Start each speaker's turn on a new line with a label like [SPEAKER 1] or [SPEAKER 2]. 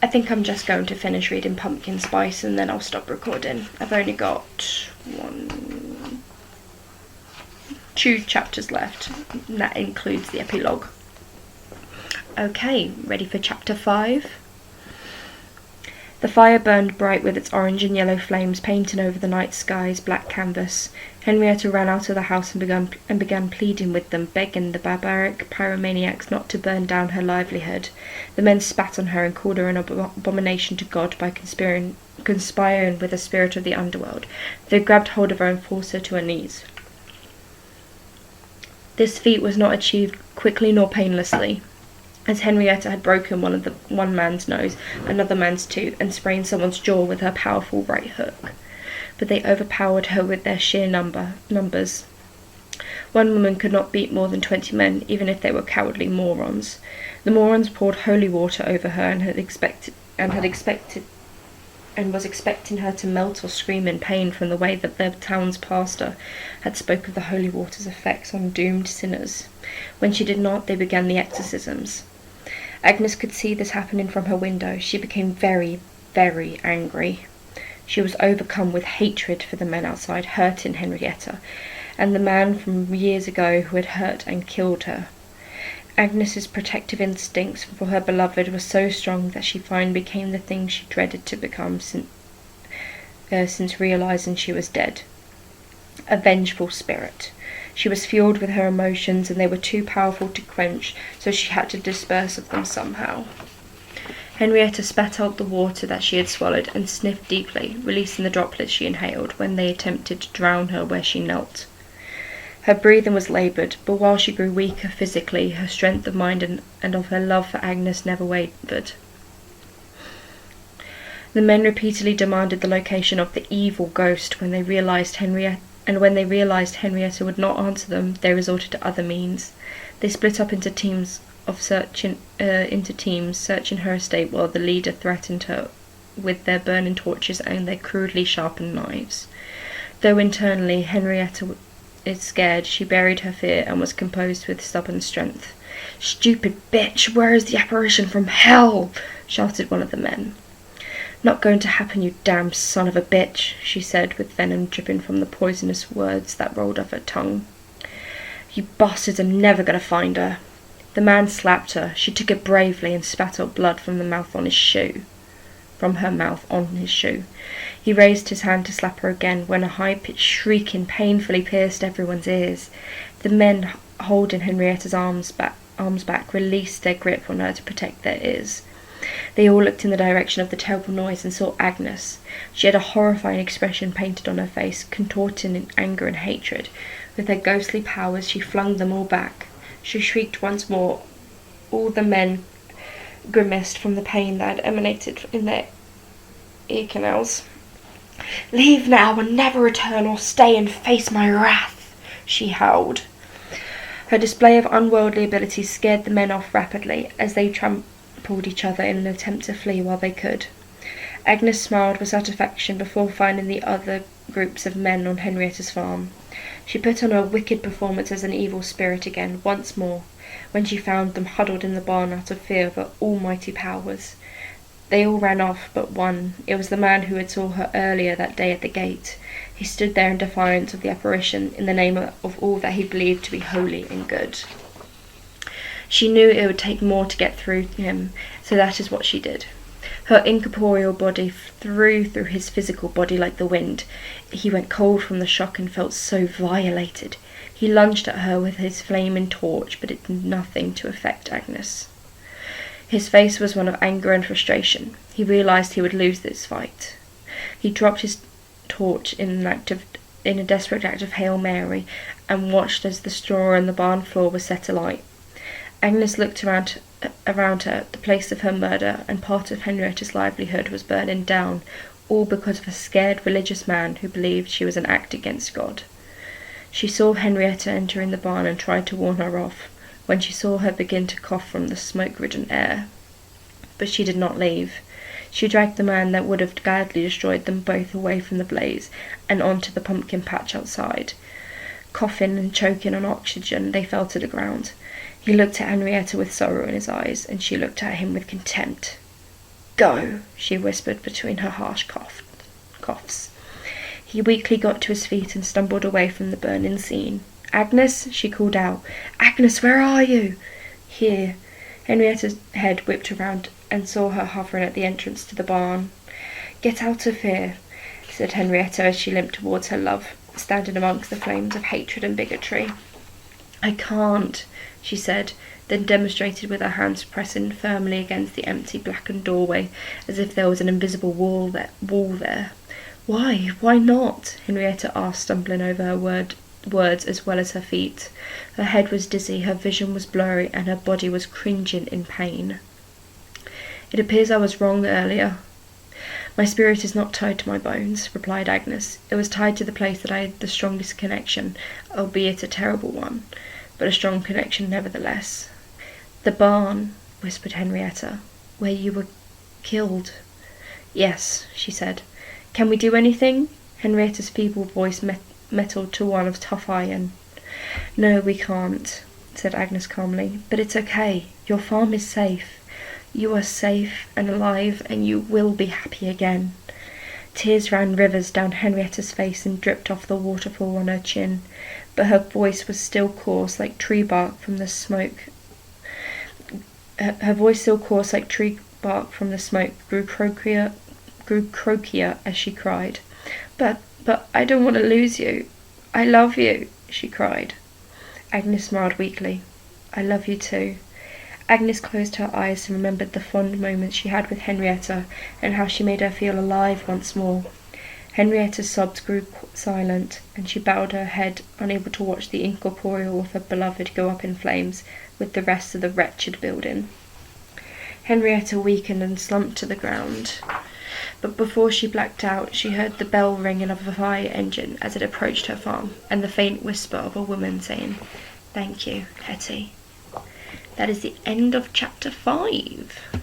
[SPEAKER 1] I think I'm just going to finish reading Pumpkin Spice and then I'll stop recording. I've only got 2 chapters left, and that includes the epilogue. Okay, ready for chapter 5? The fire burned bright with its orange and yellow flames painting over the night sky's black canvas. Henrietta ran out of the house and began pleading with them, begging the barbaric pyromaniacs not to burn down her livelihood. The men spat on her and called her an abomination to God by conspiring with the spirit of the underworld. They grabbed hold of her and forced her to her knees. This feat was not achieved quickly nor painlessly, as Henrietta had broken one man's nose, another man's tooth, and sprained someone's jaw with her powerful right hook. But they overpowered her with their sheer numbers. One woman could not beat more than 20 men, even if they were cowardly morons. The morons poured holy water over her and was expecting her to melt or scream in pain from the way that their town's pastor had spoke of the holy water's effects on doomed sinners. When she did not, they began the exorcisms. Agnes could see this happening from her window. She became very, very angry. She was overcome with hatred for the men outside hurting Henrietta, and the man from years ago who had hurt and killed her. Agnes's protective instincts for her beloved were so strong that she finally became the thing she dreaded to become since realizing she was dead. A vengeful spirit. She was fueled with her emotions, and they were too powerful to quench, so she had to disperse of them somehow. Henrietta spat out the water that she had swallowed and sniffed deeply, releasing the droplets she inhaled when they attempted to drown her where she knelt. Her breathing was laboured, but while she grew weaker physically, her strength of mind and of her love for Agnes never wavered. The men repeatedly demanded the location of the evil ghost. When they realised Henrietta would not answer them, they resorted to other means. They split up into teams, searching her estate, while the leader threatened her with their burning torches and their crudely sharpened knives. Though internally Henrietta is scared, she buried her fear and was composed with stubborn strength. "Stupid bitch, where is the apparition from hell?" shouted one of the men. "Not going to happen, you damn son of a bitch," she said, with venom dripping from the poisonous words that rolled off her tongue. "You bastards are never going to find her." The man slapped her. She took it bravely and spat out blood from her mouth on his shoe. He raised his hand to slap her again when a high-pitched shrieking painfully pierced everyone's ears. The men holding Henrietta's arms back released their grip on her to protect their ears. They all looked in the direction of the terrible noise and saw Agnes. She had a horrifying expression painted on her face, contorting in anger and hatred. With her ghostly powers, she flung them all back. She shrieked once more. All the men grimaced from the pain that had emanated in their ear canals. "Leave now and never return, or stay and face my wrath," she howled. Her display of unworldly abilities scared the men off rapidly as they trampled each other in an attempt to flee while they could. Agnes smiled with satisfaction before finding the other groups of men on Henrietta's farm. She put on her wicked performance as an evil spirit again, once more, when she found them huddled in the barn out of fear of her almighty powers. They all ran off but one. It was the man who had saw her earlier that day at the gate. He stood there in defiance of the apparition, in the name of all that he believed to be holy and good. She knew it would take more to get through him, so that is what she did. Her incorporeal body threw through his physical body like the wind. He went cold from the shock and felt so violated. He lunged at her with his flaming torch, but it did nothing to affect Agnes. His face was one of anger and frustration. He realised he would lose this fight. He dropped his torch in a desperate act of Hail Mary and watched as the straw on the barn floor was set alight. Agnes looked around her. The place of her murder and part of Henrietta's livelihood was burning down, all because of a scared religious man who believed she was an act against God. She saw Henrietta entering the barn and tried to warn her off, when she saw her begin to cough from the smoke-ridden air. But she did not leave. She dragged the man that would have gladly destroyed them both away from the blaze and onto the pumpkin patch outside. Coughing and choking on oxygen, they fell to the ground. He looked at Henrietta with sorrow in his eyes, and she looked at him with contempt. Go, she whispered between her harsh coughs. He weakly got to his feet and stumbled away from the burning scene. Agnes, she called out. Agnes, where are you? Here. Henrietta's head whipped around and saw her hovering at the entrance to the barn. Get out of here, said Henrietta as she limped towards her love, standing amongst the flames of hatred and bigotry. I can't, she said, then demonstrated with her hands pressing firmly against the empty blackened doorway, as if there was an invisible wall there. Why? Why not? Henrietta asked, stumbling over her words as well as her feet. Her head was dizzy, her vision was blurry, and her body was cringing in pain. It appears I was wrong earlier. My spirit is not tied to my bones, replied Agnes. It was tied to the place that I had the strongest connection, albeit a terrible one, but a strong connection nevertheless. The barn, whispered Henrietta, where you were killed. Yes, she said. Can we do anything? Henrietta's feeble voice mettled to one of tough iron. No, we can't, said Agnes calmly, but it's okay. Your farm is safe. You are safe and alive, and you will be happy again. Tears ran rivers down Henrietta's face and dripped off the waterfall on her chin, but her voice was still coarse like tree bark from the smoke. Her voice still coarse like tree bark from the smoke grew croakier as she cried. But I don't want to lose you. I love you, she cried. Agnes smiled weakly. I love you too. Agnes closed her eyes and remembered the fond moments she had with Henrietta and how she made her feel alive once more. Henrietta's sobs grew silent, and she bowed her head, unable to watch the incorporeal of her beloved go up in flames with the rest of the wretched building. Henrietta weakened and slumped to the ground, but before she blacked out, she heard the bell ringing of a fire engine as it approached her farm, and the faint whisper of a woman saying, "Thank you, Hetty." That is the end of chapter 5.